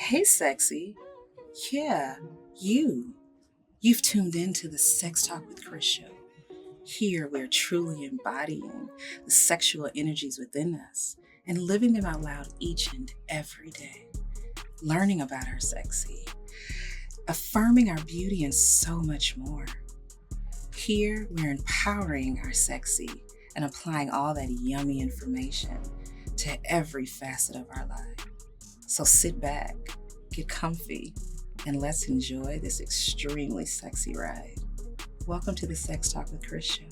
Hey, sexy. Yeah, you. You've tuned in to the Sex Talk with Khrys show. Here, we're truly embodying the sexual energies within us and living them out loud each and every day. Learning about our sexy, affirming our beauty, and so much more. Here, we're empowering our sexy and applying all that yummy information to every facet of our life. So sit back, get comfy, and let's enjoy this extremely sexy ride. Welcome to the Sex Talk with Khrys show.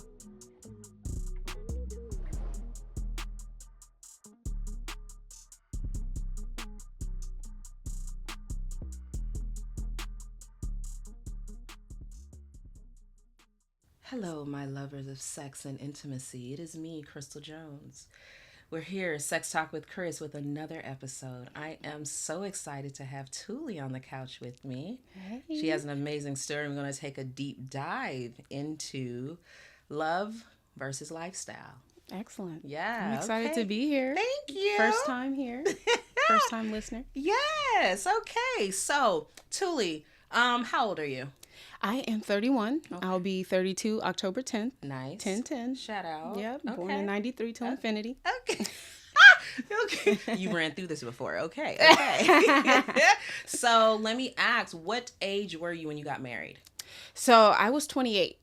Hello, my lovers of sex and intimacy. It is me, Crystal Jones. We're here, Sex Talk with Khrys, with another episode. I am so excited to have Thule on the couch with me. Hey. She has an amazing story. We're going to take a deep dive into love versus lifestyle. Excellent. Yeah. I'm excited okay. to be here. Thank you. First time here. First time listener. Yes. Okay. So, Thule, how old are you? I am 31. Okay. I'll be 32 October 10th. Nice. 10-10. Shout out. Yep. Born in 93 to infinity. Okay. Okay. You ran through this before. Okay. Okay. So let me ask, what age were you when you got married? So I was 28. Okay.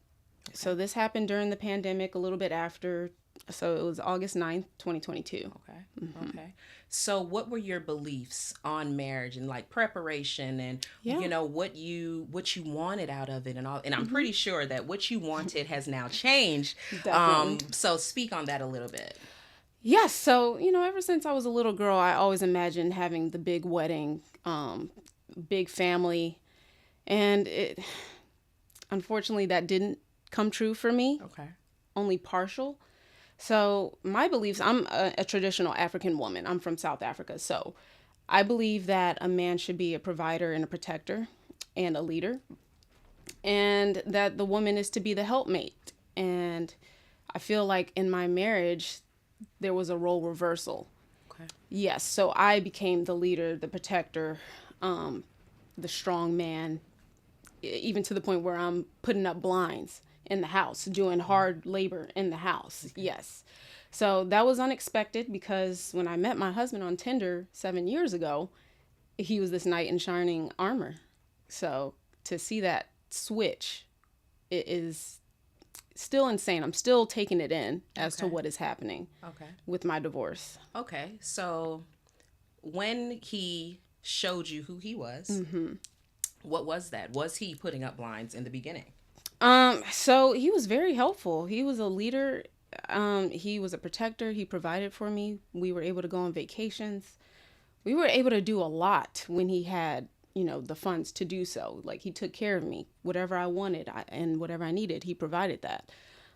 So this happened during the pandemic, a little bit after. So it was August 9th, 2022. Okay. Mm-hmm. Okay. So what were your beliefs on marriage and like preparation and you know what you wanted out of it and all, and I'm pretty sure that what you wanted has now changed. So speak on that a little bit. Yes. So, ever since I was a little girl, I always imagined having the big wedding, big family, and unfortunately that didn't come true for me. Okay. Only partial. So my beliefs, I'm a traditional African woman. I'm from South Africa. So I believe that a man should be a provider and a protector and a leader, and that the woman is to be the helpmate. And I feel like in my marriage, there was a role reversal. Okay. Yes. So I became the leader, the protector, the strong man, even to the point where I'm putting up blinds in the house, doing hard labor in the house. Okay. Yes. So that was unexpected because when I met my husband on Tinder 7 years ago, he was this knight in shining armor. So to see that switch, it is still insane. I'm still taking it in as to what is happening with my divorce. Okay. So when he showed you who he was, what was that? Was he putting up blinds in the beginning? So he was very helpful. He was a leader. He was a protector. He provided for me. We were able to go on vacations. We were able to do a lot when he had, the funds to do so. Like, he took care of me. Whatever I wanted and whatever I needed, he provided that.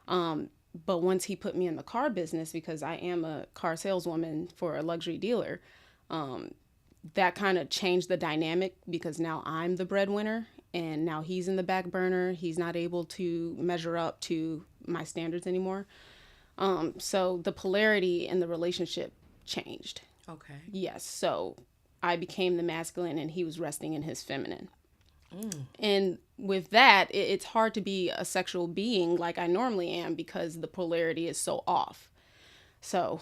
But once he put me in the car business, because I am a car saleswoman for a luxury dealer, that kind of changed the dynamic because now I'm the breadwinner. And now he's in the back burner. He's not able to measure up to my standards anymore. So the polarity in the relationship changed. Okay. Yes. So I became the masculine and he was resting in his feminine. And with that, it's hard to be a sexual being like I normally am because the polarity is so off. So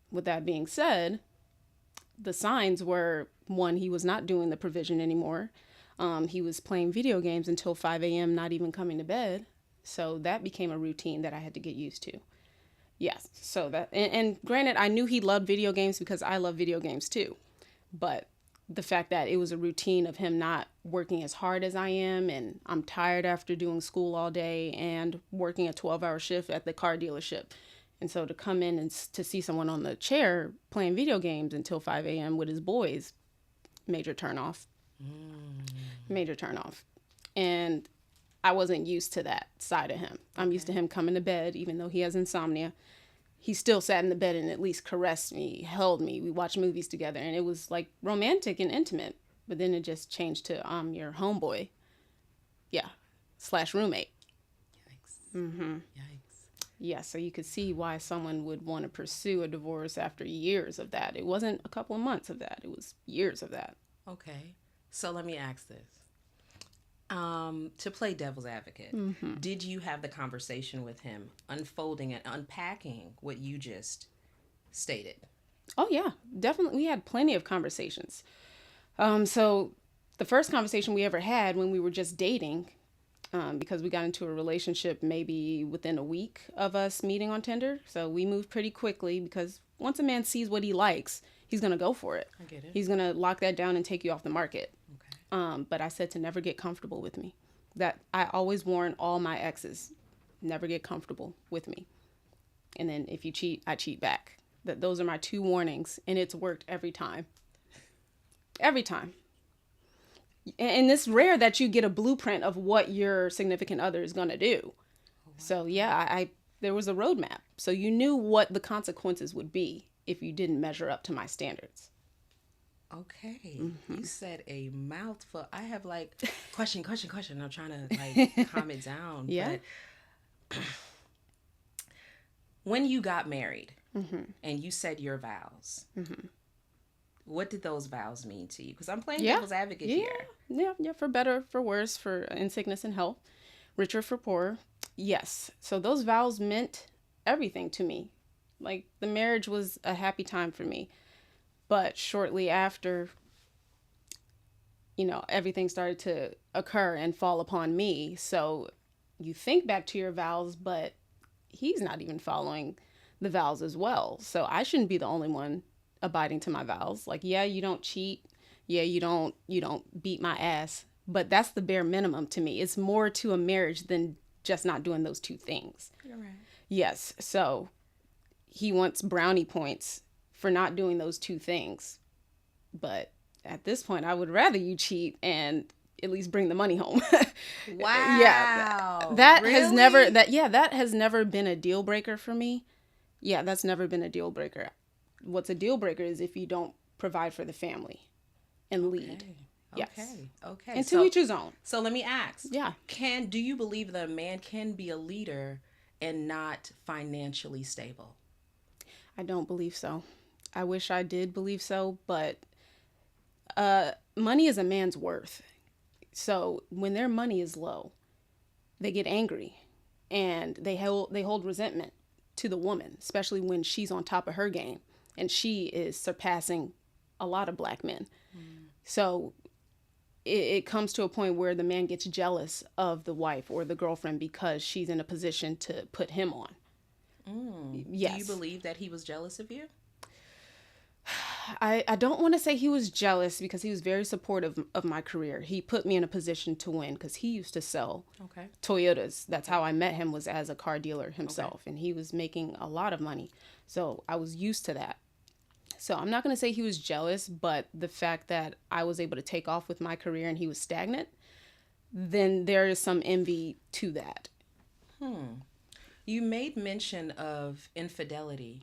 with that being said, the signs were, one, he was not doing the provision anymore. He was playing video games until 5 a.m., not even coming to bed. So that became a routine that I had to get used to. Yes. So that, and granted, I knew he loved video games because I love video games too. But the fact that it was a routine of him not working as hard as I am, and I'm tired after doing school all day and working a 12-hour shift at the car dealership. And so to come in and to see someone on the chair playing video games until 5 a.m. with his boys, major turnoff. Major turnoff. And I wasn't used to that side of him. I'm used to him coming to bed, even though he has insomnia. He still sat in the bed and at least caressed me, held me. We watched movies together, and it was like romantic and intimate. But then it just changed to your homeboy. Yeah. / roommate. Yikes. Yikes. Yeah, so you could see why someone would want to pursue a divorce after years of that. It wasn't a couple of months of that. It was years of that. Okay. So let me ask this. To play devil's advocate, did you have the conversation with him, unfolding and unpacking what you just stated? Oh yeah, definitely. We had plenty of conversations. So the first conversation we ever had when we were just dating, because we got into a relationship maybe within a week of us meeting on Tinder. So we moved pretty quickly because once a man sees what he likes, he's gonna go for it. I get it. He's gonna lock that down and take you off the market. Okay. But I said to never get comfortable with me. That I always warn all my exes, never get comfortable with me. And then if you cheat, I cheat back. That those are my two warnings, and it's worked every time. Every time. And it's rare that you get a blueprint of what your significant other is gonna do. So yeah, I there was a roadmap, so you knew what the consequences would be if you didn't measure up to my standards. Okay. You said a mouthful. I have like question. I'm trying to like calm it down. Yeah. But when you got married and you said your vows, what did those vows mean to you? Because I'm playing devil's advocate here. Yeah, for better, for worse, for in sickness and health, richer for poorer. Yes. So those vows meant everything to me. Like the marriage was a happy time for me. But shortly after, everything started to occur and fall upon me. So you think back to your vows, but he's not even following the vows as well. So I shouldn't be the only one abiding to my vows. Like, yeah, you don't cheat. Yeah, you don't beat my ass. But that's the bare minimum to me. It's more to a marriage than just not doing those two things. You're right. Yes. So he wants brownie points for not doing those two things. But at this point, I would rather you cheat and at least bring the money home. Wow. Yeah. That really? has never been a deal breaker for me. Yeah, that's never been a deal breaker. What's a deal breaker is if you don't provide for the family and lead. Yes. Okay. And to each his own. So let me ask. Yeah. Do you believe that a man can be a leader and not financially stable? I don't believe so. I wish I did believe so, but money is a man's worth. So when their money is low, they get angry and they hold resentment to the woman, especially when she's on top of her game and she is surpassing a lot of black men. So it comes to a point where the man gets jealous of the wife or the girlfriend because she's in a position to put him on. Yes. Do you believe that he was jealous of you? I don't want to say he was jealous because he was very supportive of my career. He put me in a position to win because he used to sell Toyotas. That's how I met him, was as a car dealer himself. And he was making a lot of money. So I was used to that. So I'm not going to say he was jealous, but the fact that I was able to take off with my career and he was stagnant, then there is some envy to that. You made mention of infidelity.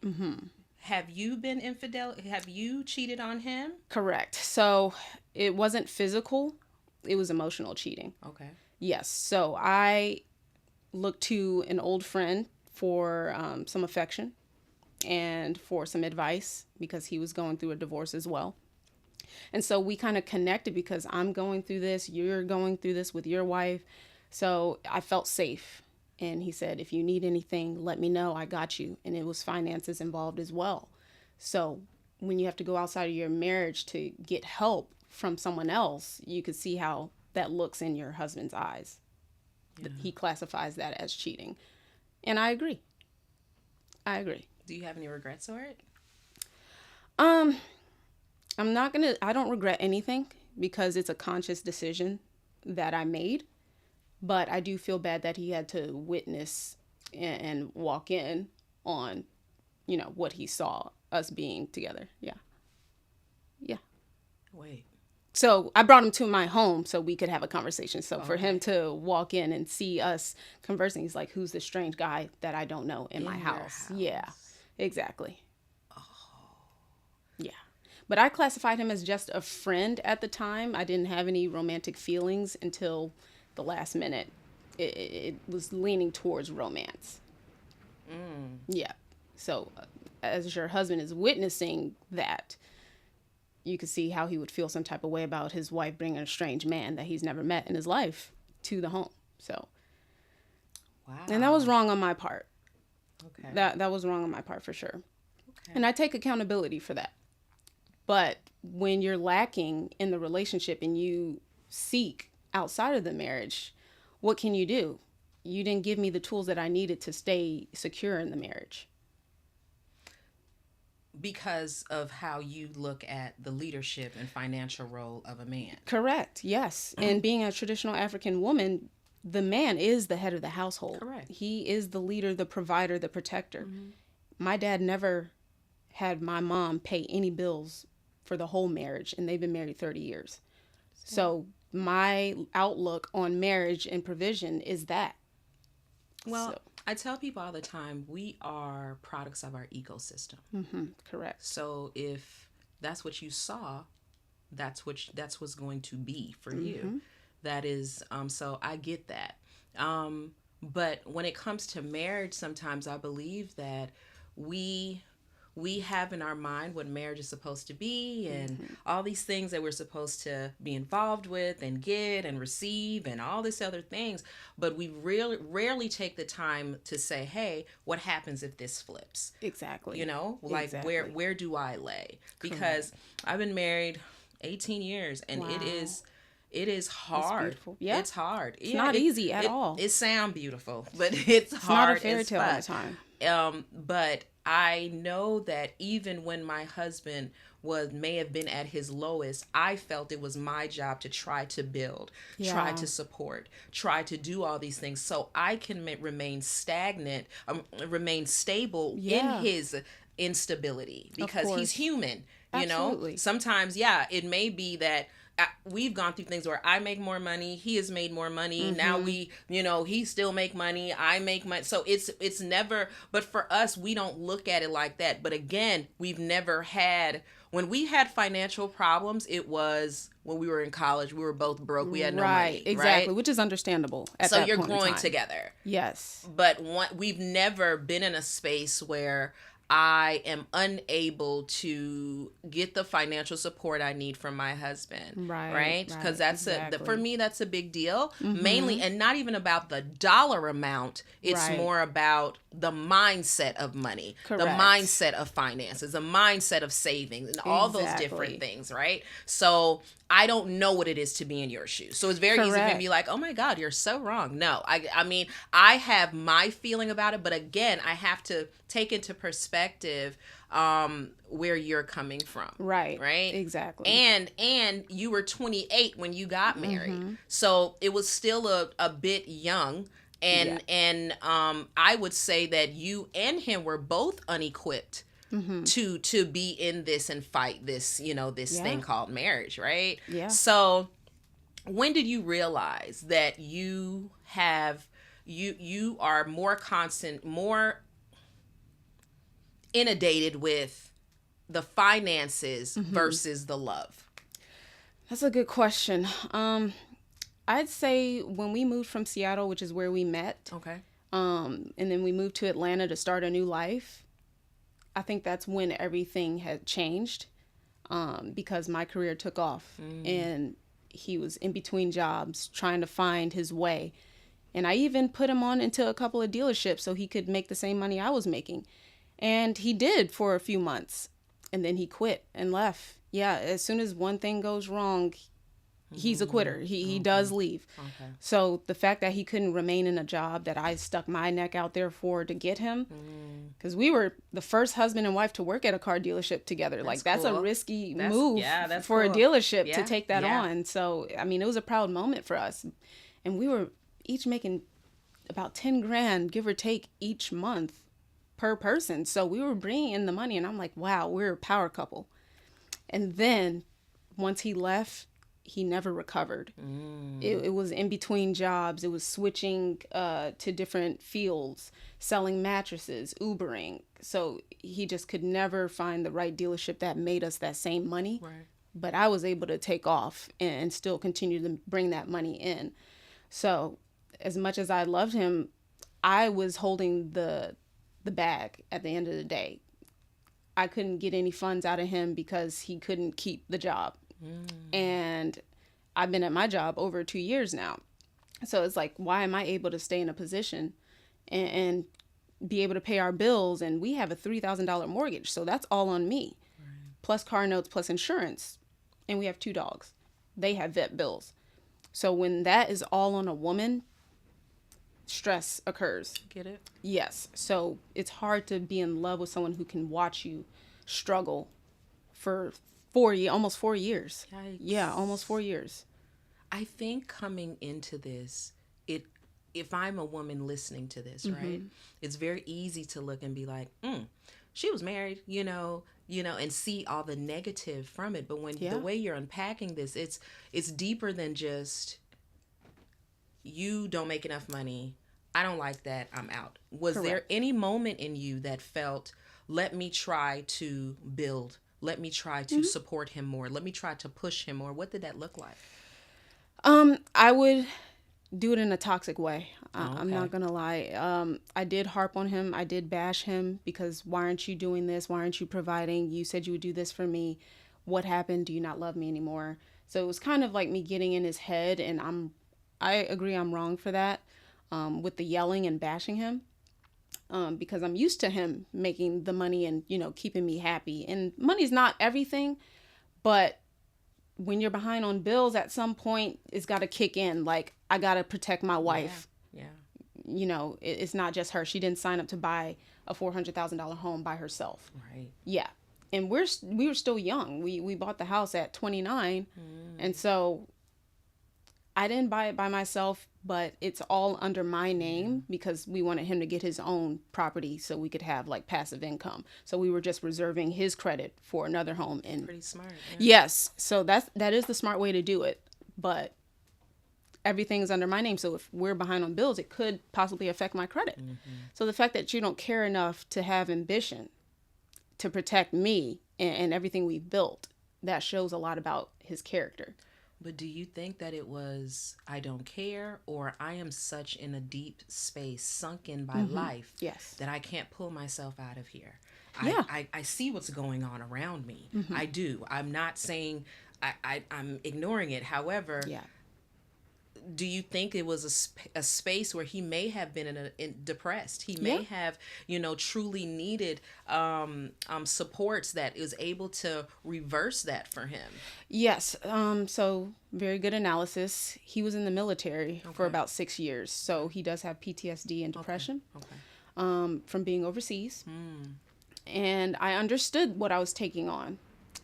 Have you been infidel? Have you cheated on him? Correct. So it wasn't physical. It was emotional cheating. Okay. Yes. So I looked to an old friend for some affection and for some advice because he was going through a divorce as well. And so we kind of connected because I'm going through this, you're going through this with your wife. So I felt safe. And he said, if you need anything, let me know. I got you. And it was finances involved as well. So when you have to go outside of your marriage to get help from someone else, you could see how that looks in your husband's eyes. Yeah. He classifies that as cheating. And I agree. Do you have any regrets for it? I don't regret anything because it's a conscious decision that I made. But I do feel bad that he had to witness and walk in on, what he saw us being together. Yeah. Wait. So I brought him to my home so we could have a conversation. So for him to walk in and see us conversing, he's like, who's the strange guy that I don't know in my house? Yeah, exactly. Oh. Yeah. But I classified him as just a friend at the time. I didn't have any romantic feelings until the last minute. It was leaning towards romance. Yeah. So as your husband is witnessing that, you could see how he would feel some type of way about his wife bringing a strange man that he's never met in his life to the home. So, Wow. and that was wrong on my part. Okay. That was wrong on my part for sure. Okay. And I take accountability for that. But when you're lacking in the relationship and you seek outside of the marriage, what can you do? You didn't give me the tools that I needed to stay secure in the marriage. Because of how you look at the leadership and financial role of a man. Correct. Yes. And being a traditional African woman, the man is the head of the household. Correct. He is the leader, the provider, the protector. My dad never had my mom pay any bills for the whole marriage, and they've been married 30 years. So my outlook on marriage and provision is that. Well, So, I tell people all the time, we are products of our ecosystem. correct. So if that's what you saw, that's what's going to be for you. That is, so I get that. But when it comes to marriage, sometimes I believe that we have in our mind what marriage is supposed to be and all these things that we're supposed to be involved with and get and receive and all this other things. But we rarely take the time to say, hey, what happens if this flips? Exactly. You know, like Exactly. where do I lay? Because I've been married 18 years and Wow. it is hard. beautiful. Yeah. It's hard. It's not easy at all. It sounds beautiful, but it's It's hard. not a fairy as tale all the fuck. time. But I know that even when my husband may have been at his lowest, I felt it was my job to try to build, try Yeah. to support, try to do all these things so I can remain stagnant, remain stable Yeah. in his instability because course. he's human. Absolutely. You know, sometimes, yeah, it may be that we've gone through things where I make more money, he has made more money. Now he still make money, I make money. So it's never, but for us, we don't look at it like that. But again, we've never had, when we had financial problems, it was when we were in college, we were both broke, we had no money. Exactly, Right? which is understandable at So that you're point in growing time. together. Yes. But we've never been in a space where I am unable to get the financial support I need from my husband. Right? Because that's exactly. for me, that's a big deal. Mainly, and not even about the dollar amount. It's Right. more about the mindset of money, the Correct. mindset of finances, the mindset of savings, and all those different Exactly. things. Right? So I don't know what it is to be in your shoes. So it's very easy for me to Correct. be like, oh my God, you're so wrong. No, I mean, I have my feeling about it, but again, I have to take into perspective where you're coming from. Right. Right. Exactly. And you were 28 when you got married. So it was still a bit young. And I would say that you and him were both unequipped to be in this and fight this, this thing called marriage, right? Yeah. So when did you realize that you are more constant, more inundated with the finances versus the love? That's a good question. I'd say when we moved from Seattle, which is where we met, Okay. and then we moved to Atlanta to start a new life, I think that's when everything had changed, because my career took off and he was in between jobs trying to find his way. And I even put him on into a couple of dealerships so he could make the same money I was making. And he did for a few months. And then he quit and left. Yeah, as soon as one thing goes wrong, he's a quitter. He does leave. Okay. So the fact that he couldn't remain in a job that I stuck my neck out there for to get him, because we were the first husband and wife to work at a car dealership together. That's cool. a risky move that's for cool. a dealership Yeah, to take that yeah. on. So, I mean, it was a proud moment for us. And we were each making about 10 grand, give or take, each month per person. So we were bringing in the money, and I'm like, wow, we're a power couple. And then once he left, he never recovered. It was in between jobs. It was switching to different fields, selling mattresses, Ubering. So he just could never find the right dealership that made us that same money. Right. But I was able to take off and still continue to bring that money in. So as much as I loved him, I was holding the bag at the end of the day. I couldn't get any funds out of him because he couldn't keep the job. And I've been at my job over 2 years now. So it's like, why am I able to stay in a position and be able to pay our bills? And we have a $3,000 mortgage. So that's all on me, plus car notes, plus insurance. And we have 2 dogs. They have vet bills. So when that is all on a woman, stress occurs. Get it? Yes. So it's hard to be in love with someone who can watch you struggle for almost 4 years. Yikes. Yeah, almost 4 years. I think coming into this, if I'm a woman listening to this, right, it's very easy to look and be like, she was married, and see all the negative from it. But when the way you're unpacking this, it's deeper than just, you don't make enough money, I don't like that, I'm out. Was Correct. there any moment in you that felt, let me try to build, let me try to support him more, let me try to push him more? What did that look like? I would do it in a toxic way. I'm Okay. not gonna lie. I did harp on him. I did bash him because, why aren't you doing this? Why aren't you providing? You said you would do this for me. What happened? Do you not love me anymore? So it was kind of like me getting in his head, and I agree I'm wrong for that, with the yelling and bashing him, because I'm used to him making the money and, keeping me happy. And money's not everything, but when you're behind on bills, at some point it's got to kick in. Like, I got to protect my wife. Yeah. It's not just her. She didn't sign up to buy a $400,000 home by herself. Right. Yeah. And we were still young. We bought the house at 29. And so I didn't buy it by myself, but it's all under my name because we wanted him to get his own property so we could have like passive income. So we were just reserving his credit for another home. And Pretty smart. Yeah. yes, so that is the smart way to do it. But everything is under my name. So if we're behind on bills, it could possibly affect my credit. So the fact that you don't care enough to have ambition to protect me and everything we've built, that shows a lot about his character. But do you think that it was, I don't care, or I am such in a deep space, sunk in by life, Yes. that I can't pull myself out of here? Yeah. I see what's going on around me. I do. I'm not saying I'm ignoring it. However, Yeah. do you think it was a space where he may have been depressed? He may have, truly needed supports that is able to reverse that for him. Yes. So very good analysis. He was in the military for about 6 years. So he does have PTSD and depression from being overseas. And I understood what I was taking on.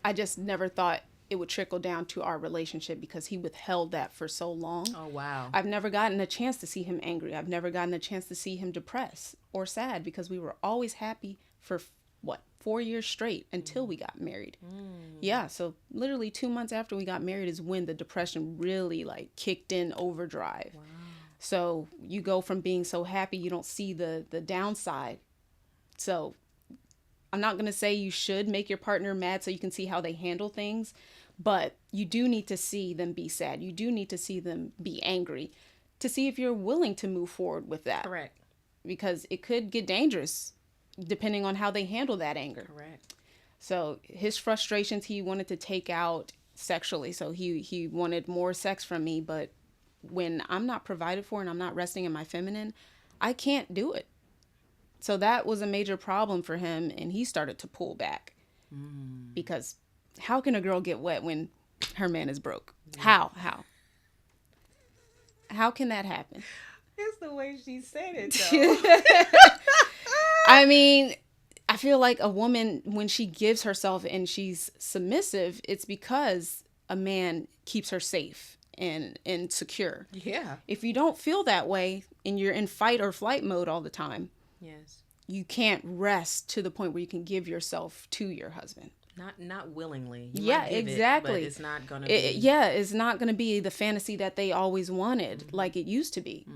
I just never thought it would trickle down to our relationship because he withheld that for so long. Oh, wow. I've never gotten a chance to see him angry. I've never gotten a chance to see him depressed or sad because we were always happy for 4 years straight until we got married. Yeah. So literally 2 months after we got married is when the depression really kicked in overdrive. Wow. So you go from being so happy, you don't see the downside. So I'm not going to say you should make your partner mad so you can see how they handle things, but you do need to see them be sad. You do need to see them be angry to see if you're willing to move forward with that. Correct. Because it could get dangerous depending on how they handle that anger. Correct. So his frustrations, he wanted to take out sexually. So he wanted more sex from me, but when I'm not provided for and I'm not resting in my feminine, I can't do it. So that was a major problem for him, and he started to pull back. Because how can a girl get wet when her man is broke? How can that happen? It's the way she said it, though. I mean, I feel like a woman, when she gives herself and she's submissive, it's because a man keeps her safe and secure. Yeah. If you don't feel that way and you're in fight or flight mode all the time, Yes. you can't rest to the point where you can give yourself to your husband. Not willingly. You Yeah, might give exactly. It, but it's not going to be. It's not going to be the fantasy that they always wanted like it used to be.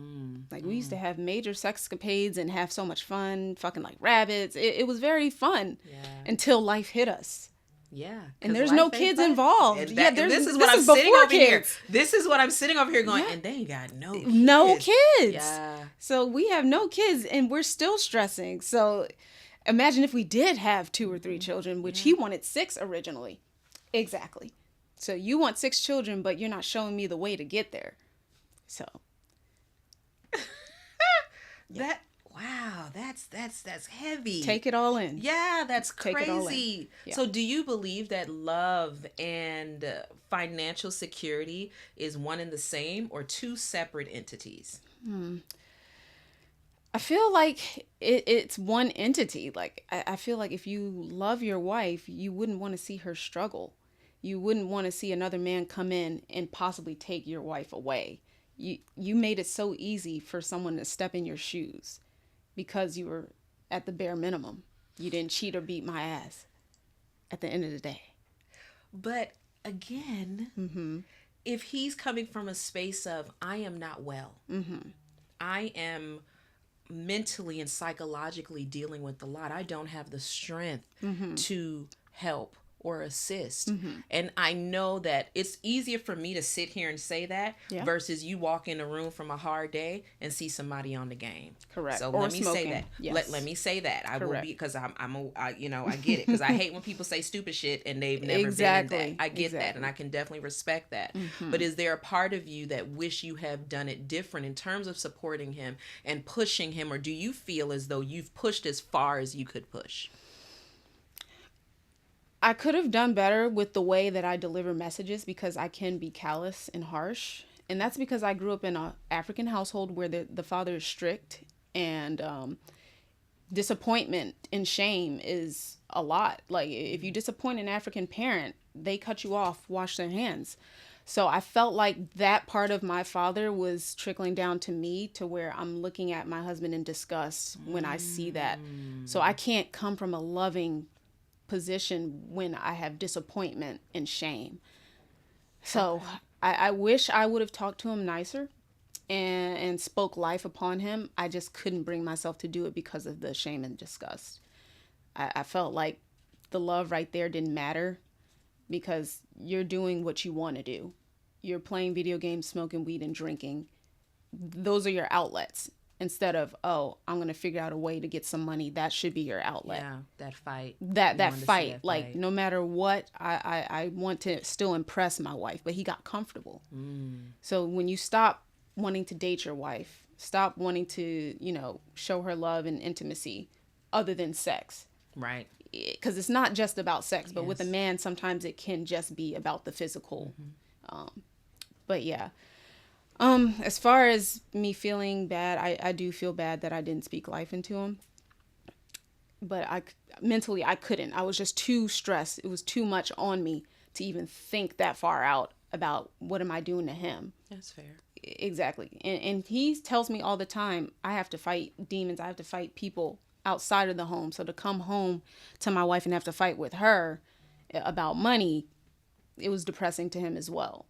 We used to have major sexcapades and have so much fun, fucking like rabbits. It was very fun until life hit us. Yeah. And there's no kids involved. This is what I'm sitting over here. This is what I'm sitting over here going, and they ain't got no kids. kids. Yeah. So we have no kids and we're still stressing. So Imagine if we did have 2 or 3 children, which he wanted 6 originally. Exactly. So you want 6 children, but you're not showing me the way to get there. So That wow, that's heavy. take it all in. Yeah, that's Take it all in. crazy. Yeah. So do you believe that love and financial security is one and the same or two separate entities? I feel like it's one entity. Like, I feel like if you love your wife, you wouldn't want to see her struggle. You wouldn't want to see another man come in and possibly take your wife away. You made it so easy for someone to step in your shoes because you were at the bare minimum. You didn't cheat or beat my ass at the end of the day. But again, if he's coming from a space of, I am not well, I am mentally and psychologically dealing with a lot, I don't have the strength to help or assist. And I know that it's easier for me to sit here and say that versus you walk in a room from a hard day and see somebody on the game. Correct. So Or let me say smoking. that. Yes. Let me say that. I will Correct. be, because I get it, because I hate when people say stupid shit and they've never Exactly. been in that. I get that, Exactly. and I can definitely respect that. But is there a part of you that wish you have done it different in terms of supporting him and pushing him, or do you feel as though you've pushed as far as you could push? I could have done better with the way that I deliver messages because I can be callous and harsh. And that's because I grew up in an African household where the father is strict, and disappointment and shame is a lot. Like, if you disappoint an African parent, they cut you off, wash their hands. So I felt like that part of my father was trickling down to me, to where I'm looking at my husband in disgust when I see that. So I can't come from a loving position when I have disappointment and shame. So I wish I would have talked to him nicer and spoke life upon him. I just couldn't bring myself to do it because of the shame and disgust. I felt like the love right there didn't matter because you're doing what you want to do. You're playing video games, smoking weed, and drinking. Those are your outlets. Instead of, oh, I'm going to figure out a way to get some money. That should be your outlet. Yeah, that fight. That fight. Like, no matter what, I want to still impress my wife. But he got comfortable. So when you stop wanting to date your wife, stop wanting to, show her love and intimacy other than sex. Right. Because it's not just about sex. But with a man, sometimes it can just be about the physical. But yeah. As far as me feeling bad, I do feel bad that I didn't speak life into him. But mentally, I couldn't. I was just too stressed. It was too much on me to even think that far out about what am I doing to him. That's fair. Exactly. And he tells me all the time, I have to fight demons. I have to fight people outside of the home. So to come home to my wife and have to fight with her about money, it was depressing to him as well.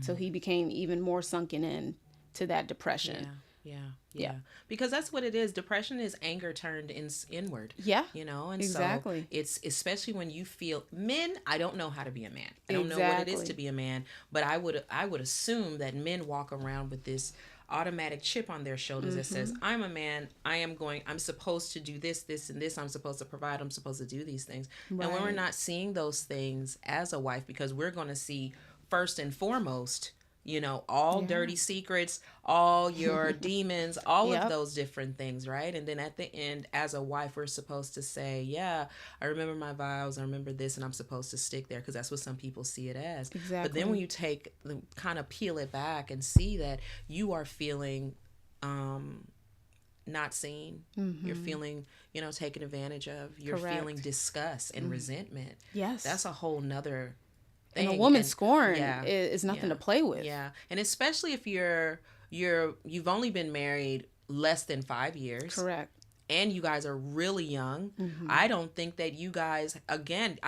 So he became even more sunken in to that depression. Yeah. Because that's what it is. Depression is anger turned inward. Yeah. And exactly. so it's especially when you feel men. I don't know how to be a man. I don't know what it is to be a man, but I would assume that men walk around with this automatic chip on their shoulders that says, I'm a man, I'm supposed to do this, this, and this, I'm supposed to provide, I'm supposed to do these things. Right. And when we're not seeing those things as a wife, because we're going to see first and foremost, all dirty secrets, all your demons, all of those different things, right? And then at the end, as a wife, we're supposed to say, yeah, I remember my vows, I remember this, and I'm supposed to stick there, because that's what some people see it as. Exactly. But then when you kind of peel it back and see that you are feeling not seen, you're feeling, taken advantage of, you're feeling disgust and resentment. Yes. That's a whole nother thing. And a woman scorn is nothing to play with. Yeah. And especially if you've only been married less than 5 years. Correct. And you guys are really young. I don't think that you guys, again,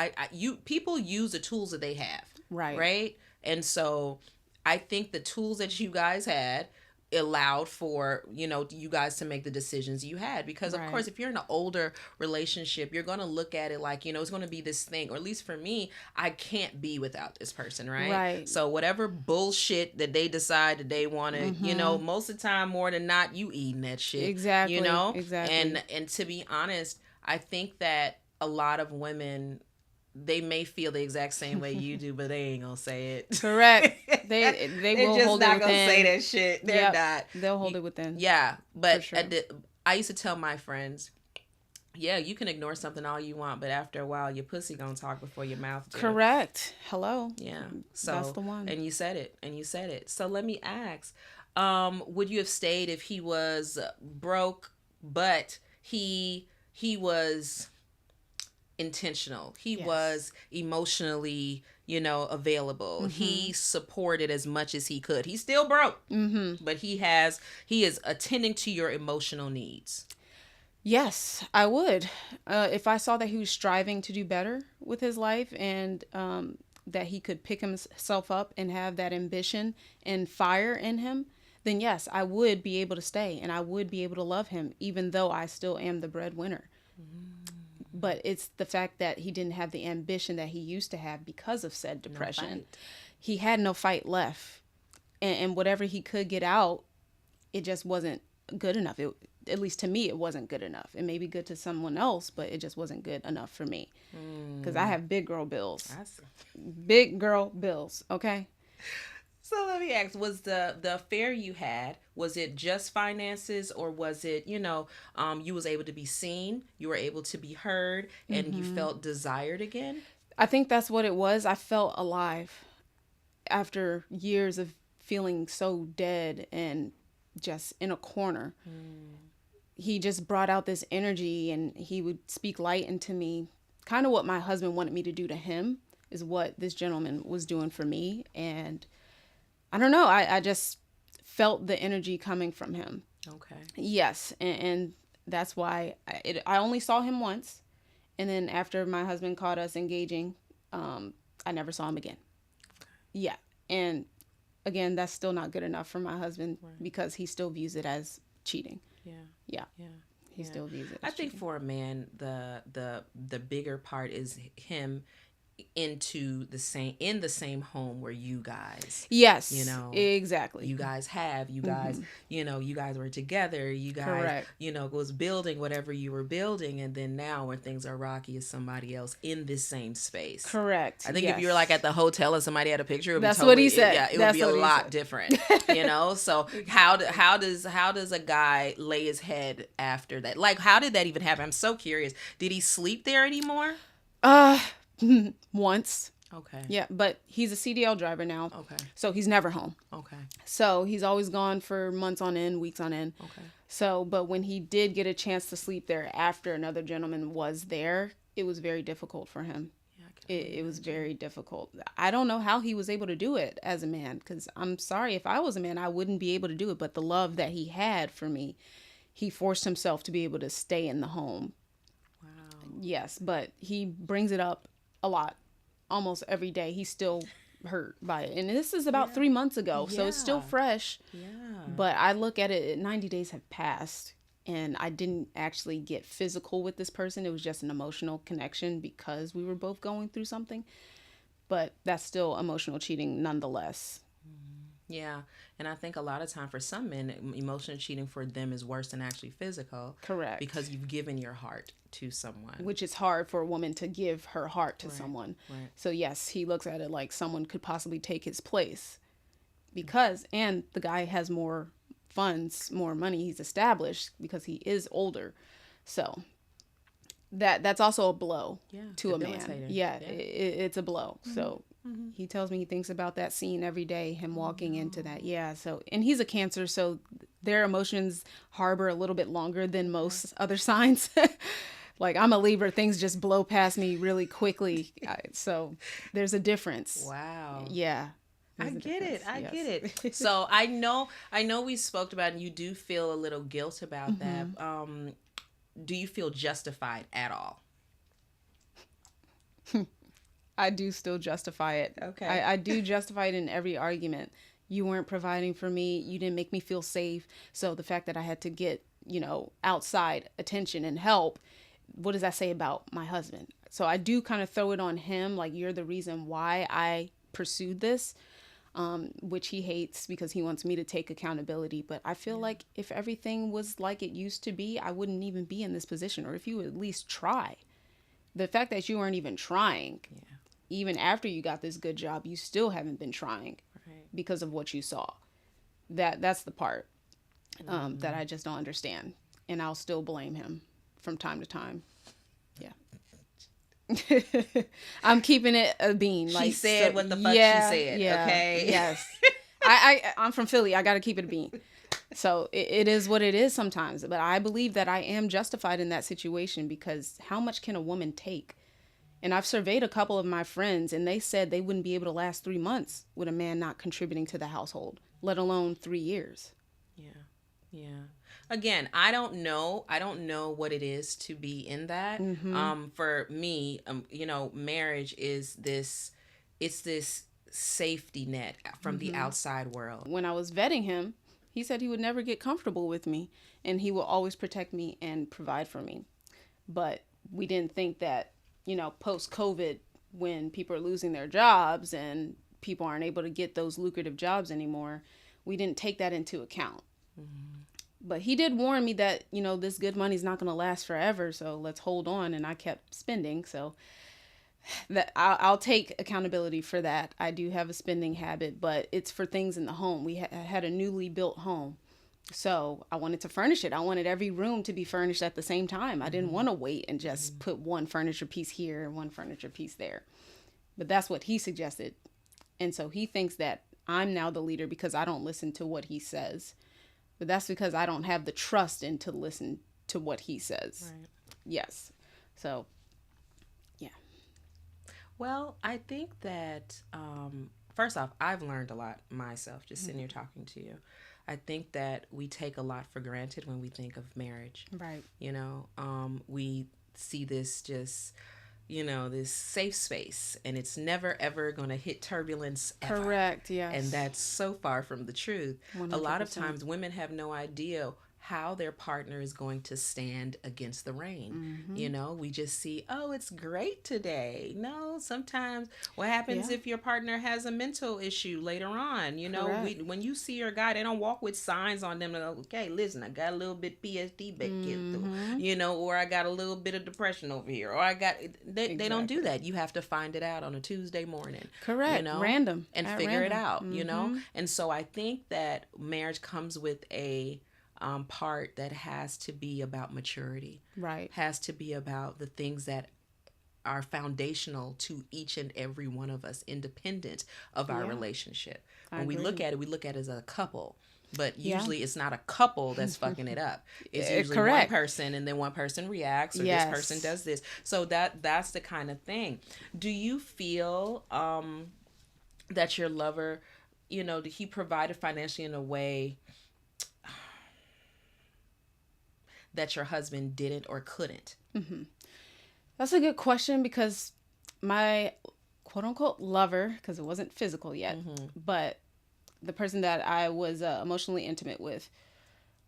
people use the tools that they have. Right. Right. And so I think the tools that you guys had allowed for you guys to make the decisions you had, because of course if you're in an older relationship, you're going to look at it like it's going to be this thing, or at least for me, I can't be without this person, right? So whatever bullshit that they decide that they want to most of the time, more than not, you eating that shit. Exactly. And to be honest, I think that a lot of women, they may feel the exact same way you do, but they ain't gonna say it. Correct. They They're will just hold not it gonna within. say that shit. They're Yep. not. They'll hold it within. Yeah, but For sure. I used to tell my friends, yeah, you can ignore something all you want, but after a while, your pussy gonna talk before your mouth do. Correct. Hello. Yeah. So That's the one. And you said it. And you said it. So let me ask, would you have stayed if he was broke, but he was intentional? He Yes. was emotionally, available. He supported as much as he could. He's still broke, but he is attending to your emotional needs. Yes, I would. If I saw that he was striving to do better with his life and that he could pick himself up and have that ambition and fire in him, then yes, I would be able to stay and I would be able to love him, even though I still am the breadwinner. But it's the fact that he didn't have the ambition that he used to have because of said depression. No, he had no fight left. And whatever he could get out, it just wasn't good enough. At least to me, it wasn't good enough. It may be good to someone else, but it just wasn't good enough for me. Because I have big girl bills. Big girl bills, okay? So let me ask, was the affair you had, was it just finances, or was it, you was able to be seen, you were able to be heard, and you felt desired again? I think that's what it was. I felt alive after years of feeling so dead and just in a corner. He just brought out this energy and he would speak light into me. Kind of what my husband wanted me to do to him is what this gentleman was doing for me. And I don't know, I just felt the energy coming from him. Okay. Yes, and that's why I only saw him once. And then after my husband caught us engaging, I never saw him again. Yeah, and again, that's still not good enough for my husband because he still views it as cheating. Yeah. He still views it as I think cheating. for a man, the bigger part is him in the same home where you guys, Yes, exactly. you guys you guys were together, you guys, Correct. Was building whatever you were building, and then now when things are rocky, is somebody else in this same space. Correct. I think if you were like at the hotel and somebody had a picture, it would That's be what he said. it would That's be a what he lot said. different, So how does a guy lay his head after that? Like, how did that even happen? I'm so curious. Did he sleep there anymore? Once. Okay. Yeah, but he's a CDL driver now. Okay. So he's never home. Okay. So he's always gone for months on end, weeks on end. Okay. So, but when he did get a chance to sleep there after another gentleman was there, it was very difficult for him. Yeah, It was very difficult. I don't know how he was able to do it as a man, because I'm sorry, if I was a man, I wouldn't be able to do it. But the love that he had for me, he forced himself to be able to stay in the home. Wow. Yes, but he brings it up a lot. Almost every day. He's still hurt by it. And this is about 3 months ago, so it's still Yeah. fresh. Yeah. But I look at it, 90 days have passed, and I didn't actually get physical with this person. It was just an emotional connection because we were both going through something. But that's still emotional cheating nonetheless. Yeah. And I think a lot of time for some men, emotional cheating for them is worse than actually physical. Correct. Because you've given your heart to someone. Which is hard for a woman to give her heart to someone. Right. So yes, he looks at it like someone could possibly take his place. And the guy has more funds, more money, he's established because he is older. So that's also a blow to a man. Debilitating. Yeah. It's a blow. So he tells me he thinks about that scene every day, him walking into that. Yeah. So, and he's a Cancer, so their emotions harbor a little bit longer than most other signs. Like, I'm a Libra, things just blow past me really quickly. So there's a difference. Wow. Yeah. I get it. I Yes. get it. So I know we spoke about it, and you do feel a little guilt about that. Do you feel justified at all? I do still justify it. Okay. I do justify it in every argument. You weren't providing for me. You didn't make me feel safe. So the fact that I had to get, outside attention and help, what does that say about my husband? So I do kind of throw it on him. Like, you're the reason why I pursued this. which he hates because he wants me to take accountability. But I feel like if everything was like it used to be, I wouldn't even be in this position. Or if you would at least try. The fact that you weren't even trying, even after you got this good job, you still haven't been trying because of what you saw. That's the part that I just don't understand. And I'll still blame him from time to time. Yeah. I'm keeping it a bean. She said what the fuck she said, okay? Yes. I'm from Philly. I got to keep it a bean. So it is what it is sometimes. But I believe that I am justified in that situation because how much can a woman take? And I've surveyed a couple of my friends, and they said they wouldn't be able to last 3 months with a man not contributing to the household, let alone 3 years. Yeah. Again, I don't know what it is to be in that. For me, marriage is this safety net from the outside world. When I was vetting him, he said he would never get comfortable with me and he will always protect me and provide for me. But we didn't think that, post-COVID, when people are losing their jobs and people aren't able to get those lucrative jobs anymore, we didn't take that into account. But he did warn me that, this good money's not going to last forever. So let's hold on. And I kept spending. So that I'll take accountability for that. I do have a spending habit, but it's for things in the home. We had a newly built home. So I wanted to furnish it. I wanted every room to be furnished at the same time. I didn't want to wait and just put one furniture piece here and one furniture piece there. But that's what he suggested. And so he thinks that I'm now the leader because I don't listen to what he says. But that's because I don't have the trust in to listen to what he says. Right. Yes. So, yeah. Well, I think that, first off, I've learned a lot myself just sitting here talking to you. I think that we take a lot for granted when we think of marriage. Right. We see this just, this safe space, and it's never, ever going to hit turbulence ever. Correct, yes. And that's so far from the truth. 100%. A lot of times women have no idea how their partner is going to stand against the rain. We just see, oh, it's great today. No, sometimes what happens if your partner has a mental issue later on? When you see your guy, they don't walk with signs on them. Like, okay, listen, I got a little bit PSD back here, or I got a little bit of depression over here, or I got, they don't do that. You have to find it out on a Tuesday morning. Correct. Random. And figure it out, And so I think that marriage comes with a part that has to be about maturity. Right. Has to be about the things that are foundational to each and every one of us, independent of our relationship. When we look at it as a couple. But usually it's not a couple that's fucking it up. It's usually one person, and then one person reacts, or this person does this. So that's the kind of thing. Do you feel that your lover, he provided financially in a way that your husband didn't or couldn't? That's a good question because my quote unquote lover, because it wasn't physical yet, but the person that I was emotionally intimate with,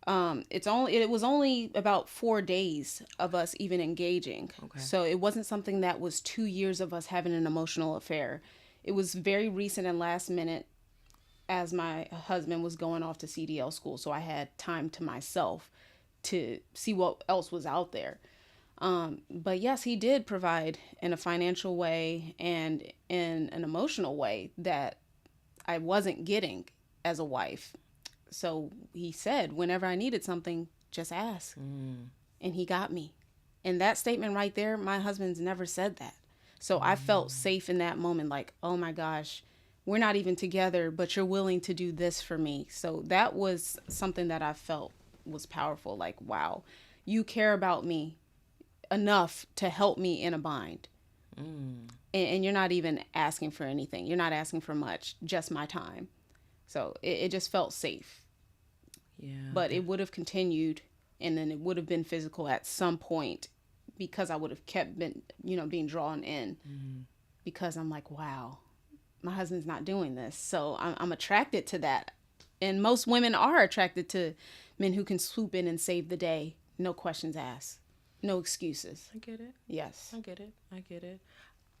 it was only about 4 days of us even engaging. Okay. So it wasn't something that was 2 years of us having an emotional affair. It was very recent and last minute as my husband was going off to CDL school. So I had time to myself to see what else was out there. But yes, he did provide in a financial way and in an emotional way that I wasn't getting as a wife. So he said, whenever I needed something, just ask. And he got me. And that statement right there, my husband's never said that. So I felt safe in that moment, like, oh my gosh, we're not even together, but you're willing to do this for me. So that was something that I felt was powerful. Like, wow, you care about me enough to help me in a bind. And you're not even asking for anything. You're not asking for much, just my time. So it just felt safe. Yeah. But it would have continued, and then it would have been physical at some point because I would have being drawn in because I'm like, wow, my husband's not doing this. So I'm attracted to that. And most women are attracted to men who can swoop in and save the day. No questions asked. No excuses. I get it. Yes. I get it.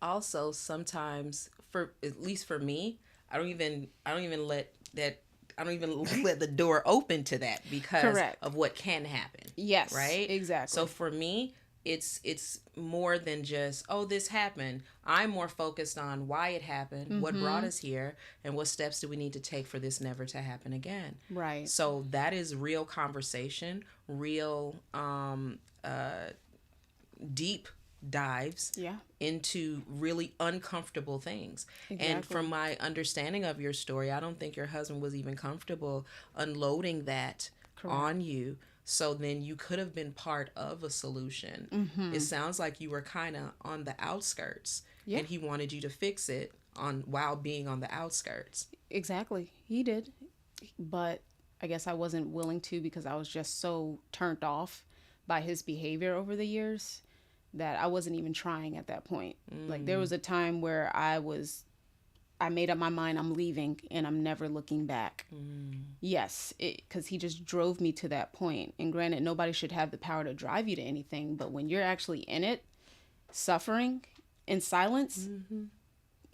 Also, sometimes, at least for me, I don't even let that. I don't even let the door open to that because Correct. of what can happen. Yes. Right? Exactly. So for me, it's more than just, oh, this happened. I'm more focused on why it happened, what brought us here, and what steps do we need to take for this never to happen again. Right. So that is real conversation, real deep dives Yeah. into really uncomfortable things. Exactly. And from my understanding of your story, I don't think your husband was even comfortable unloading that Correct. on you. So then you could have been part of a solution. It sounds like you were kind of on the outskirts, and he wanted you to fix it while being on the outskirts. Exactly. He did. But I guess I wasn't willing to because I was just so turned off by his behavior over the years that I wasn't even trying at that point. Like there was a time where I made up my mind, I'm leaving and I'm never looking back. Yes, because he just drove me to that point. And granted, nobody should have the power to drive you to anything, but when you're actually in it, suffering in silence,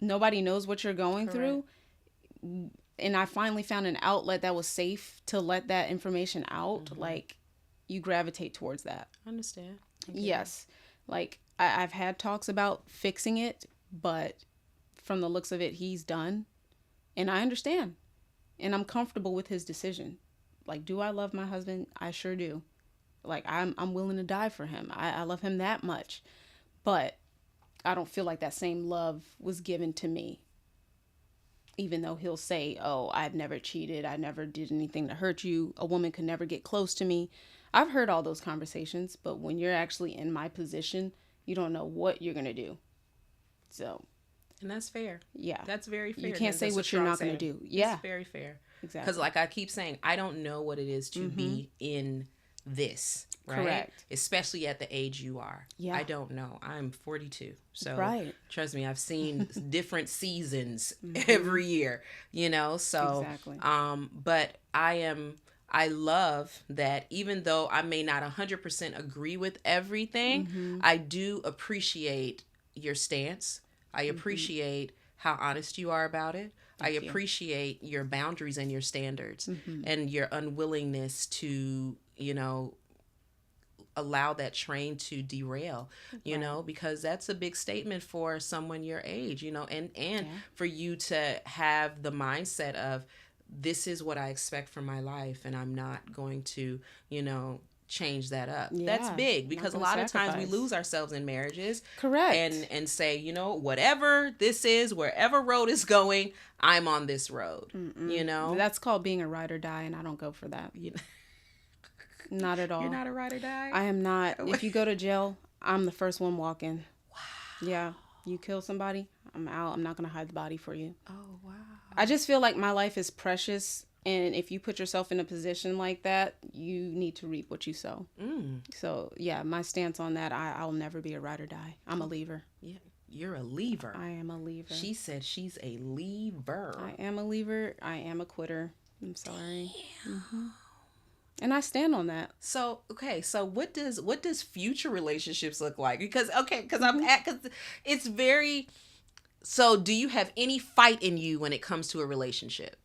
nobody knows what you're going through. And I finally found an outlet that was safe to let that information out. Like, you gravitate towards that. I understand. Yes. Like, I've had talks about fixing it, but from the looks of it, he's done. And I understand. And I'm comfortable with his decision. Like, do I love my husband? I sure do. Like, I'm willing to die for him. I love him that much. But I don't feel like that same love was given to me. Even though he'll say, oh, I've never cheated. I never did anything to hurt you. A woman could never get close to me. I've heard all those conversations, but when you're actually in my position, you don't know what you're going to do. So. And that's fair. Yeah. That's very fair. You can't say what you're not going to do. Yeah. It's very fair. Exactly. Because like I keep saying, I don't know what it is to be in this, right? Correct. Especially at the age you are. Yeah. I don't know. I'm 42. So right. Trust me, I've seen different seasons every year, you know? So, exactly. But I love that even though I may not 100% agree with everything, I do appreciate your stance. I appreciate how honest you are about it. I appreciate your boundaries and your standards and your unwillingness to, you know, allow that train to derail, you know, because that's a big statement for someone your age, you know, and for you to have the mindset of this is what I expect from my life and I'm not going to, you know, change that up. That's big because a lot of times we lose ourselves in marriages. Correct. And say, you know, whatever this is, wherever road is going, I'm on this road. You know? That's called being a ride or die, and I don't go for that. You know? Not at all. You're not a ride or die? I am not. If you go to jail, I'm the first one walking. Wow. Yeah. You kill somebody, I'm out. I'm not going to hide the body for you. Oh, wow. I just feel like my life is precious. And if you put yourself in a position like that, you need to reap what you sow. So, yeah, my stance on that, I'll never be a ride or die. I'm a leaver. Yeah, you're a leaver. I am a leaver. She said she's a leaver. I am a leaver. I am a quitter. I'm sorry. And I stand on that. So, okay, so what does future relationships look like? Because it's very. So, do you have any fight in you when it comes to a relationship?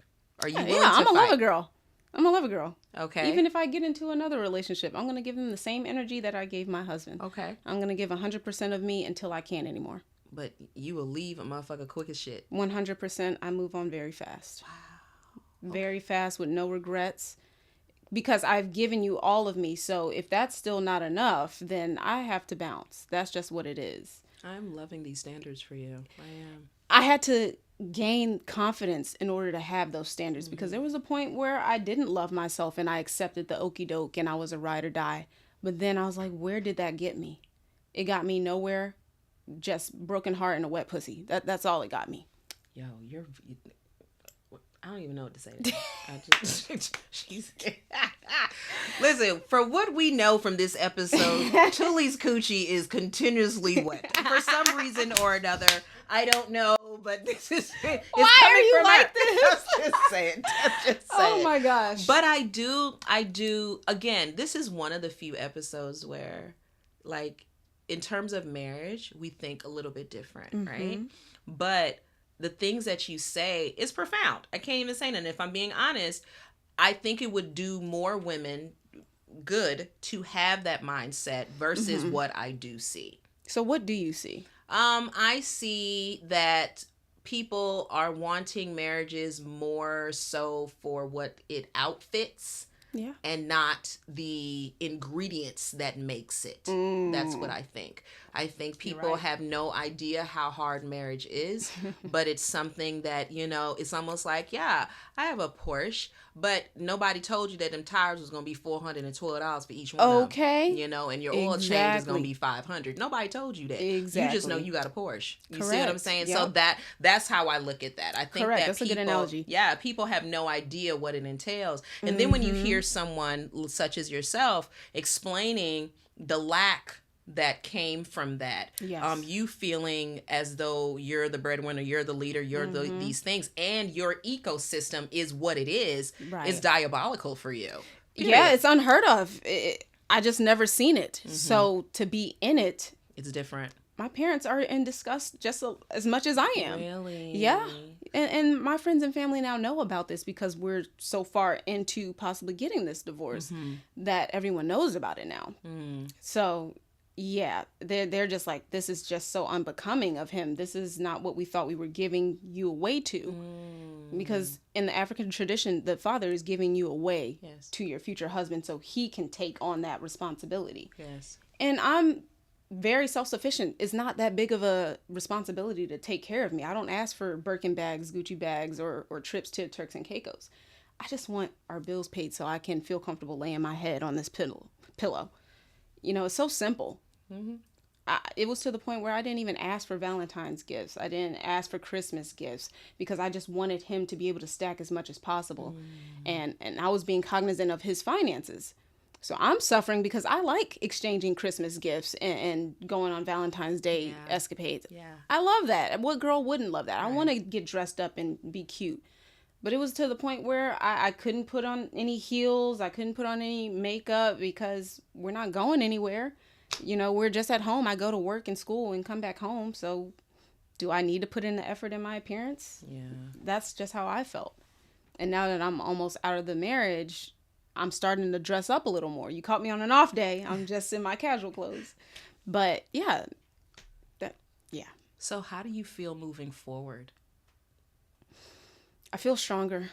Are you willing to I'm a fight? lover girl. I'm a lover girl. Okay. Even if I get into another relationship, I'm going to give them the same energy that I gave my husband. Okay. I'm going to give 100% of me until I can't anymore. But you will leave a motherfucker quick as shit. 100%. I move on very fast. Wow. Very fast with no regrets. Because I've given you all of me. So if that's still not enough, then I have to bounce. That's just what it is. I'm loving these standards for you. I am. I had to gain confidence in order to have those standards because there was a point where I didn't love myself and I accepted the okie doke and I was a ride or die. But then I was like, where did that get me? It got me nowhere. Just broken heart and a wet pussy. That's all it got me. Yo, I don't even know what to say. Listen, for what we know from this episode, Tuli's coochie is continuously wet for some reason or another. I don't know, but this is it's Why coming are you from like her. this? I'm just saying. Oh my gosh. But I do. Again, this is one of the few episodes where, like, in terms of marriage, we think a little bit different, right? But the things that you say is profound. I can't even say that. If I'm being honest, I think it would do more women good to have that mindset versus what I do see. So what do you see? I see that people are wanting marriages more so for what it outfits. Yeah. And not the ingredients that makes it. That's what I think. I think people have no idea how hard marriage is, but it's something that, you know, it's almost like, yeah, I have a Porsche, but nobody told you that them tires was going to be $412 for each one of them. You know, and your oil change is going to be $500. Nobody told you that. Exactly. You just know you got a Porsche. You Correct. see what I'm saying? Yep. So that's how I look at that. I think Correct. that That's people, a good analogy. Yeah, people have no idea what it entails. And then when you hear someone such as yourself explaining the lack that came from that, yes. You feeling as though you're the breadwinner, you're the leader, you're these things, and your ecosystem is what it is diabolical for you. Period. Yeah, it's unheard of. I just never seen it. So to be in it, it's different. My parents are in disgust just as much as I am. Really? Yeah. And my friends and family now know about this because we're so far into possibly getting this divorce that everyone knows about it now. So, yeah, they're just like, this is just so unbecoming of him. This is not what we thought we were giving you away to. Because in the African tradition, the father is giving you away to your future husband so he can take on that responsibility. Yes. And I'm very self-sufficient. It's not that big of a responsibility to take care of me. I don't ask for Birkin bags, Gucci bags, or trips to Turks and Caicos. I just want our bills paid so I can feel comfortable laying my head on this pillow. You know, it's so simple. It was to the point where I didn't even ask for Valentine's gifts. I didn't ask for Christmas gifts because I just wanted him to be able to stack as much as possible. And I was being cognizant of his finances. So I'm suffering because I like exchanging Christmas gifts and going on Valentine's Day escapades. Yeah. I love that. What girl wouldn't love that? I want to get dressed up and be cute. But it was to the point where I couldn't put on any heels. I couldn't put on any makeup because we're not going anywhere. You know, we're just at home. I go to work and school and come back home. So do I need to put in the effort in my appearance? Yeah. That's just how I felt. And now that I'm almost out of the marriage, I'm starting to dress up a little more. You caught me on an off day. I'm just in my casual clothes. But yeah. So how do you feel moving forward? I feel stronger.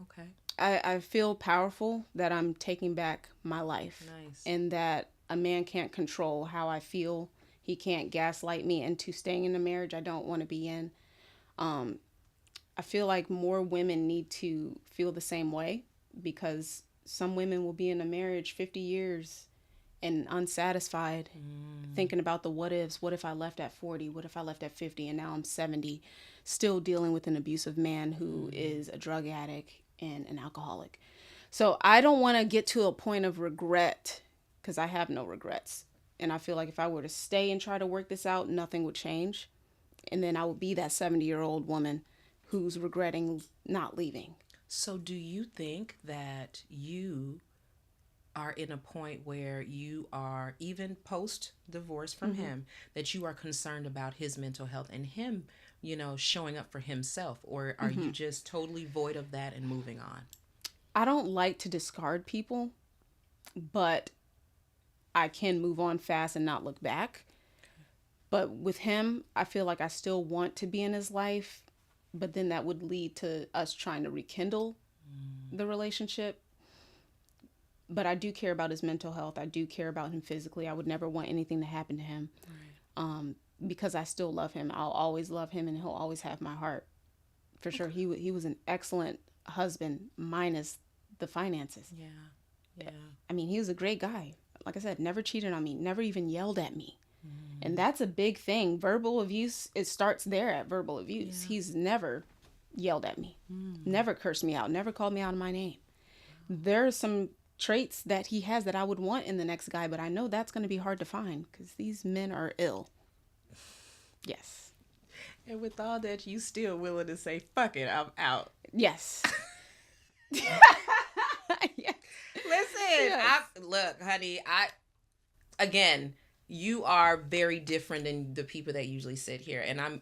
Okay. I feel powerful that I'm taking back my life. Nice. And that a man can't control how I feel. He can't gaslight me into staying in a marriage I don't want to be in. I feel like more women need to feel the same way because some women will be in a marriage 50 years and unsatisfied, thinking about the what ifs. What if I left at 40? What if I left at 50 and now I'm 70, still dealing with an abusive man who is a drug addict and an alcoholic. So I don't want to get to a point of regret because I have no regrets. And I feel like if I were to stay and try to work this out, nothing would change. And then I would be that 70-year-old woman who's regretting not leaving. So do you think that you are in a point where you are, even post-divorce from him, that you are concerned about his mental health and him, you know, showing up for himself? Or are you just totally void of that and moving on? I don't like to discard people, but I can move on fast and not look back. But with him, I feel like I still want to be in his life, but then that would lead to us trying to rekindle the relationship. But I do care about his mental health. I do care about him physically. I would never want anything to happen to him. Because I still love him. I'll always love him and he'll always have my heart. For sure. He was an excellent husband minus the finances. Yeah. I mean, he was a great guy. Like I said, never cheated on me, never even yelled at me. And that's a big thing. Verbal abuse, it starts there at verbal abuse. Yeah. He's never yelled at me, never cursed me out, never called me out of my name. There are some traits that he has that I would want in the next guy, but I know that's going to be hard to find because these men are ill. Yes. And with all that, you still willing to say, fuck it, I'm out. Yes. Yes. Listen, Yes. look, honey, again, you are very different than the people that usually sit here. And I'm,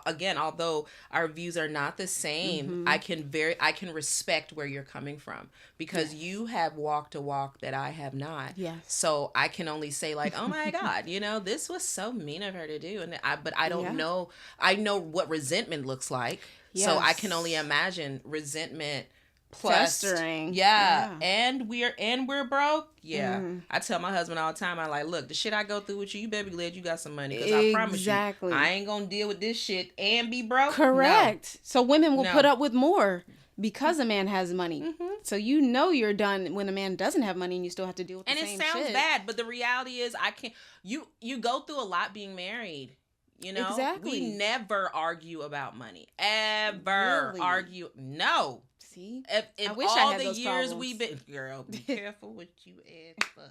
again, although our views are not the same, I can respect where you're coming from, because you have walked a walk that I have not. Yes. So I can only say like, oh my God, this was so mean of her to do. But I don't know. I know what resentment looks like. So I can only imagine resentment plus festering. And we're broke. I tell my husband all the time, I like, look, the shit I go through with you, you better be glad you got some money, because I promise you, I ain't gonna deal with this shit and be broke. Correct. No. So women will put up with more because a man has money. So you're done when a man doesn't have money and you still have to deal with the same shit. And it sounds bad, but the reality is I can't. You go through a lot being married. Exactly. We never argue about money. Ever argue? No. See, if I wish all I had the those years problems. we've been, girl, be careful what you ask for.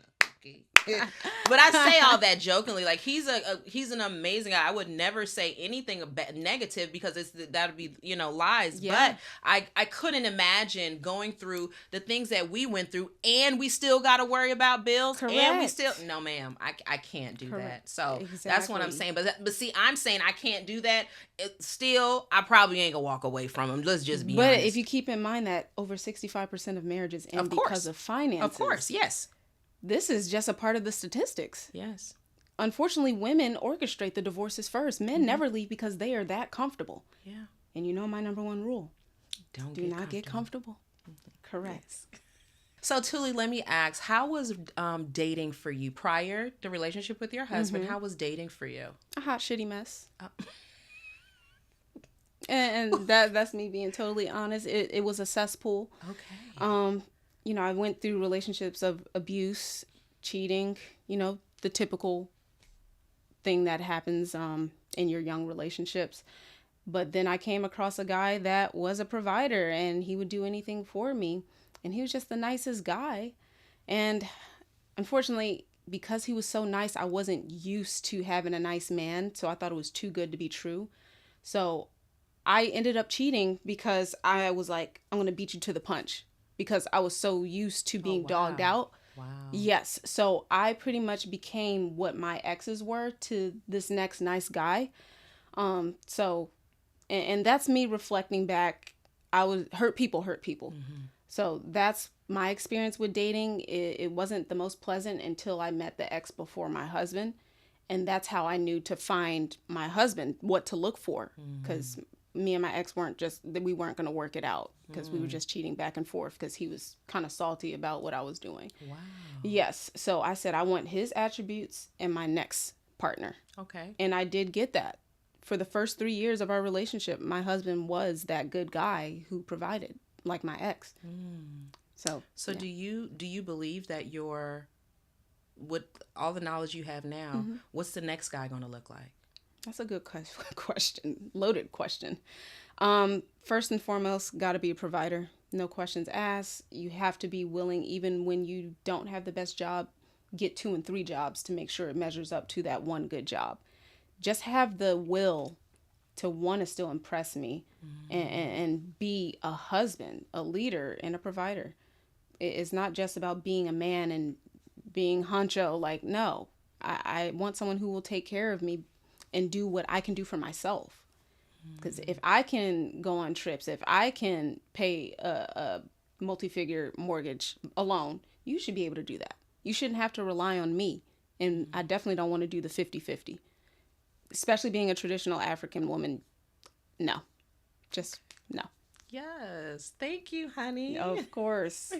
Okay. But I say all that jokingly. Like, he's an amazing guy. I would never say anything negative, because that would be lies. But I couldn't imagine going through the things that we went through, and we still got to worry about bills. Correct. And we still no, ma'am. I can't do that. So that's what I'm saying. But see, I'm saying I can't do that. Still, I probably ain't gonna walk away from him. Let's just be honest. But if you keep in mind that over 65% of marriages end because of finances. Of course, yes. This is just a part of the statistics. Yes. Unfortunately, women orchestrate the divorces first. Men never leave because they are that comfortable. Yeah. And my number one rule. Do not get comfortable. Correct. Yes. So, Tuli, let me ask, how was dating for you prior to relationship with your husband? How was dating for you? A hot, shitty mess. And that's me being totally honest. It was a cesspool. Okay. I went through relationships of abuse, cheating, the typical thing that happens in your young relationships. But then I came across a guy that was a provider, and he would do anything for me. And he was just the nicest guy. And unfortunately, because he was so nice, I wasn't used to having a nice man. So I thought it was too good to be true. So I ended up cheating because I was like, I'm going to beat you to the punch, because I was so used to being dogged out. Wow. Yes. So I pretty much became what my exes were to this next nice guy. So, and that's me reflecting back. I was hurt people. So that's my experience with dating. It wasn't the most pleasant until I met the ex before my husband. And that's how I knew to find my husband, what to look for. Because me and my ex we weren't going to work it out, because we were just cheating back and forth, because he was kind of salty about what I was doing. Wow. Yes. So I said, I want his attributes in my next partner. Okay. And I did get that. For the first 3 years of our relationship, my husband was that good guy who provided, like my ex. So yeah. do you believe that with all the knowledge you have now, what's the next guy going to look like? That's a good question. Loaded question. First and foremost, got to be a provider. No questions asked. You have to be willing, even when you don't have the best job, get 2 and 3 jobs to make sure it measures up to that one good job. Just have the will to want to still impress me and be a husband, a leader, and a provider. It's not just about being a man and being honcho. Like, no, I want someone who will take care of me and do what I can do for myself. Because if I can go on trips, if I can pay a multi-figure mortgage alone, you should be able to do that. You shouldn't have to rely on me. And I definitely don't want to do the 50-50. Especially being a traditional African woman. No. Just no. Yes. Thank you, honey. Of course.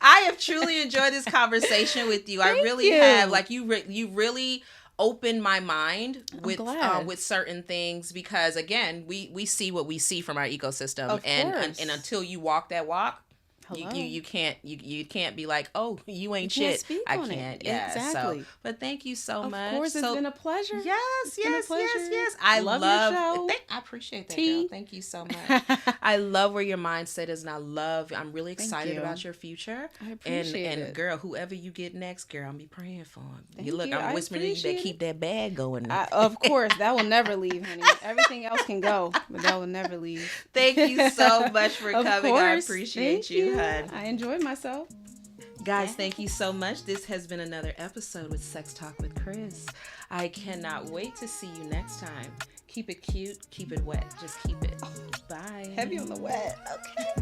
I have truly enjoyed this conversation with you. I really have. Like, you really opened my mind with certain things, because again, we see what we see from our ecosystem, and until you walk that walk, you can't be like, oh, you ain't shit. I can't. Yeah. Exactly. So, but thank you so much. Of course, it's been a pleasure. Yes. I love your show. I appreciate that, girl. Thank you so much. I love where your mindset is, and I'm really excited about your future. I appreciate it. And girl, whoever you get next, girl, I'm be praying for him. I'm whispering to you that keep that bag going. Of course, that will never leave, honey. Everything else can go, but that will never leave. Thank you so much for coming. I appreciate you. I enjoyed myself. Guys, thank you so much. This has been another episode with Sex Talk with Khrys. I cannot wait to see you next time. Keep it cute, keep it wet. Just keep it. Bye. Heavy on the wet. Okay.